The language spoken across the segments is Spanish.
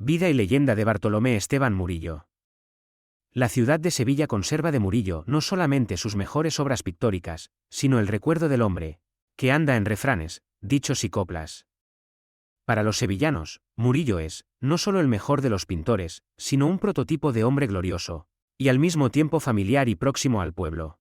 Vida y leyenda de Bartolomé Esteban Murillo. La ciudad de Sevilla conserva de Murillo no solamente sus mejores obras pictóricas, sino el recuerdo del hombre, que anda en refranes, dichos y coplas. Para los sevillanos, Murillo es, no solo el mejor de los pintores, sino un prototipo de hombre glorioso, y al mismo tiempo familiar y próximo al pueblo.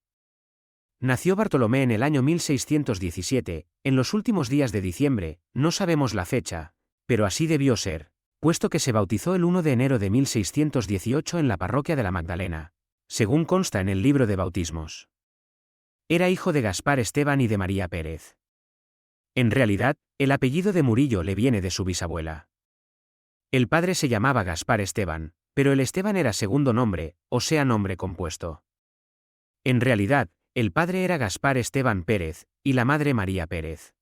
Nació Bartolomé en el año 1617, en los últimos días de diciembre, no sabemos la fecha, pero así debió ser, puesto que se bautizó el 1 de enero de 1618 en la parroquia de la Magdalena, según consta en el libro de bautismos. Era hijo de Gaspar Esteban y de María Pérez. En realidad, el apellido de Murillo le viene de su bisabuela. El padre se llamaba Gaspar Esteban, pero el Esteban era segundo nombre, o sea nombre compuesto. En realidad, el padre era Gaspar Esteban Pérez, y la madre María Pérez.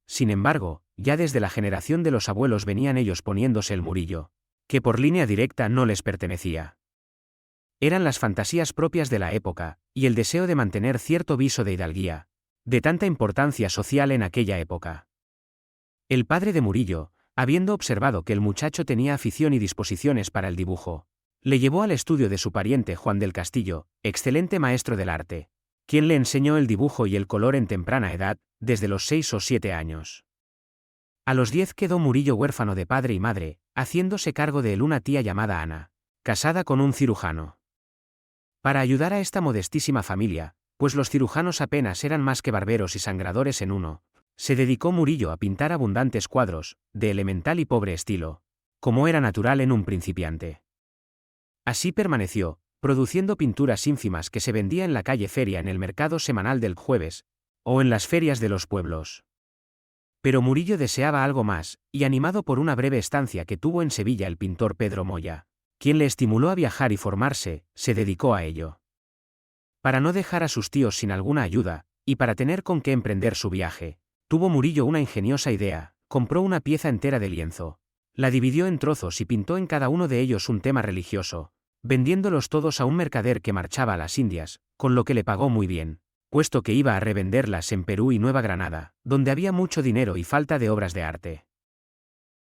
Sin embargo, ya desde la generación de los abuelos venían ellos poniéndose el Murillo, que por línea directa no les pertenecía. Eran las fantasías propias de la época, y el deseo de mantener cierto viso de hidalguía, de tanta importancia social en aquella época. El padre de Murillo, habiendo observado que el muchacho tenía afición y disposiciones para el dibujo, le llevó al estudio de su pariente Juan del Castillo, excelente maestro del arte, quien le enseñó el dibujo y el color en temprana edad, desde los 6 o 7 años. A los 10 quedó Murillo huérfano de padre y madre, haciéndose cargo de él una tía llamada Ana, casada con un cirujano. Para ayudar a esta modestísima familia, pues los cirujanos apenas eran más que barberos y sangradores en uno, se dedicó Murillo a pintar abundantes cuadros, de elemental y pobre estilo, como era natural en un principiante. Así permaneció, produciendo pinturas ínfimas que se vendía en la calle Feria en el mercado semanal del jueves, o en las ferias de los pueblos. Pero Murillo deseaba algo más, y animado por una breve estancia que tuvo en Sevilla el pintor Pedro Moya, quien le estimuló a viajar y formarse, se dedicó a ello. Para no dejar a sus tíos sin alguna ayuda, y para tener con qué emprender su viaje, tuvo Murillo una ingeniosa idea, compró una pieza entera de lienzo, la dividió en trozos y pintó en cada uno de ellos un tema religioso, vendiéndolos todos a un mercader que marchaba a las Indias, con lo que le pagó muy bien, puesto que iba a revenderlas en Perú y Nueva Granada, donde había mucho dinero y falta de obras de arte.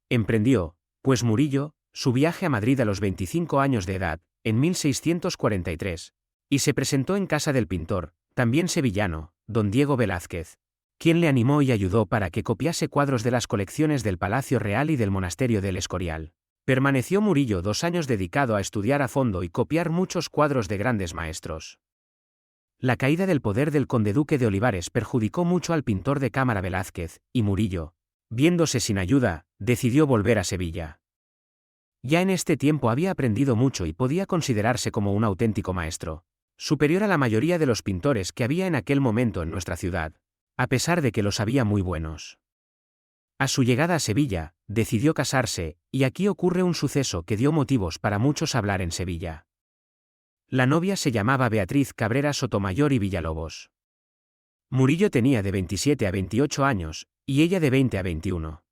Emprendió, pues Murillo, su viaje a Madrid a los 25 años de edad, en 1643, y se presentó en casa del pintor, también sevillano, don Diego Velázquez, quien le animó y ayudó para que copiase cuadros de las colecciones del Palacio Real y del Monasterio del Escorial. Permaneció Murillo 2 años dedicado a estudiar a fondo y copiar muchos cuadros de grandes maestros. La caída del poder del conde-duque de Olivares perjudicó mucho al pintor de cámara Velázquez, y Murillo, viéndose sin ayuda, decidió volver a Sevilla. Ya en este tiempo había aprendido mucho y podía considerarse como un auténtico maestro, superior a la mayoría de los pintores que había en aquel momento en nuestra ciudad, a pesar de que los había muy buenos. A su llegada a Sevilla, decidió casarse, y aquí ocurre un suceso que dio motivos para muchos hablar en Sevilla. La novia se llamaba Beatriz Cabrera Sotomayor y Villalobos. Murillo tenía de 27 a 28 años, y ella de 20 a 21.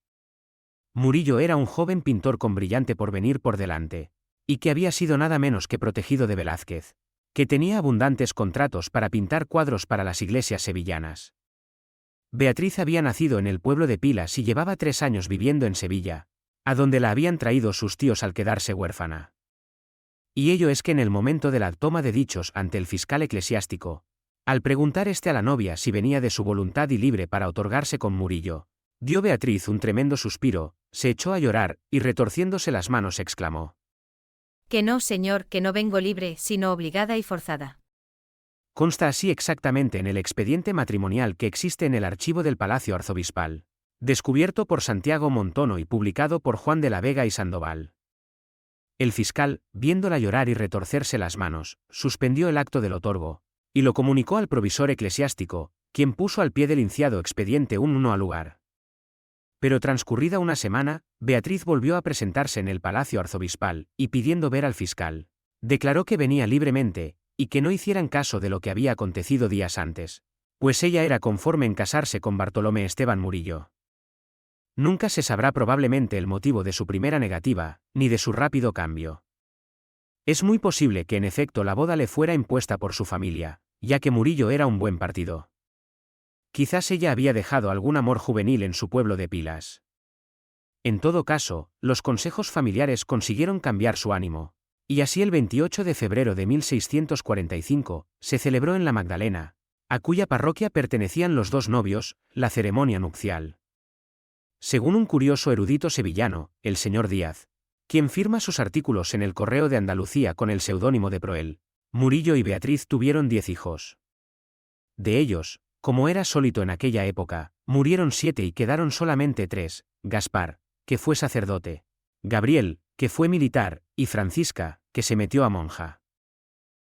Murillo era un joven pintor con brillante porvenir por delante, y que había sido nada menos que protegido de Velázquez, que tenía abundantes contratos para pintar cuadros para las iglesias sevillanas. Beatriz había nacido en el pueblo de Pilas y llevaba 3 años viviendo en Sevilla, a donde la habían traído sus tíos al quedarse huérfana. Y ello es que en el momento de la toma de dichos ante el fiscal eclesiástico, al preguntar a la novia si venía de su voluntad y libre para otorgarse con Murillo, dio Beatriz un tremendo suspiro, se echó a llorar, y retorciéndose las manos exclamó: Que no, señor, que no vengo libre, sino obligada y forzada. Consta así exactamente en el expediente matrimonial que existe en el archivo del Palacio Arzobispal, descubierto por Santiago Montono y publicado por Juan de la Vega y Sandoval. El fiscal, viéndola llorar y retorcerse las manos, suspendió el acto del otorgo, y lo comunicó al provisor eclesiástico, quien puso al pie del inciado expediente un uno al lugar. Pero transcurrida una semana, Beatriz volvió a presentarse en el Palacio Arzobispal, y pidiendo ver al fiscal, declaró que venía libremente, y que no hicieran caso de lo que había acontecido días antes, pues ella era conforme en casarse con Bartolomé Esteban Murillo. Nunca se sabrá probablemente el motivo de su primera negativa, ni de su rápido cambio. Es muy posible que en efecto la boda le fuera impuesta por su familia, ya que Murillo era un buen partido. Quizás ella había dejado algún amor juvenil en su pueblo de Pilas. En todo caso, los consejos familiares consiguieron cambiar su ánimo. Y así el 28 de febrero de 1645, se celebró en la Magdalena, a cuya parroquia pertenecían los dos novios, la ceremonia nupcial. Según un curioso erudito sevillano, el señor Díaz, quien firma sus artículos en el Correo de Andalucía con el seudónimo de Proel, Murillo y Beatriz tuvieron 10 hijos. De ellos, como era sólito en aquella época, murieron 7 y quedaron solamente 3, Gaspar, que fue sacerdote, Gabriel, que fue militar, y Francisca, que se metió a monja.